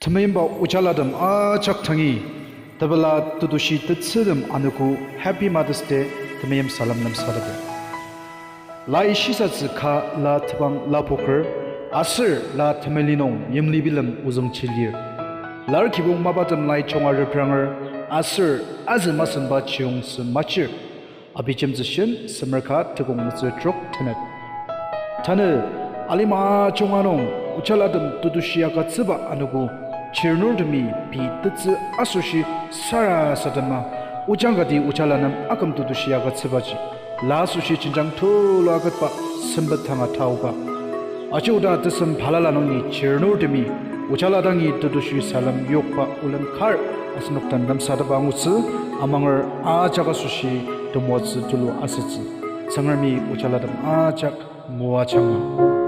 Tmayimba uchaladam chaktangi tabala tudushi TETSÜTEM ANOGO Happy Mother's Day Tmayim salam nam sadabe. La ishisa zika la tabang la poker asir la tamalinong yemli bilam uzang chilir. Lar kibung mabadam lai chonga repranger asir azimasan ba chiong sun machir. Abijam zishin samarka tagong muzetrok tanet. Tane alima chonganong uchaladam tudushiaka tsiba ANOGO Chirnurdami bi TETSÜ asushi sara sadama ujangadi uchalanam akam tudushiaga tsibaji la sushi chinjang thula gatpa sambathanga thauga achuda tsam phalalanoni chirnurdami uchaladangi tudushi salam yokpa ulan khar asnoktan nam sadabangutsu amangar ajaga sushi tumoz tulu asatsu sangarmi uchaladam ajak muachanga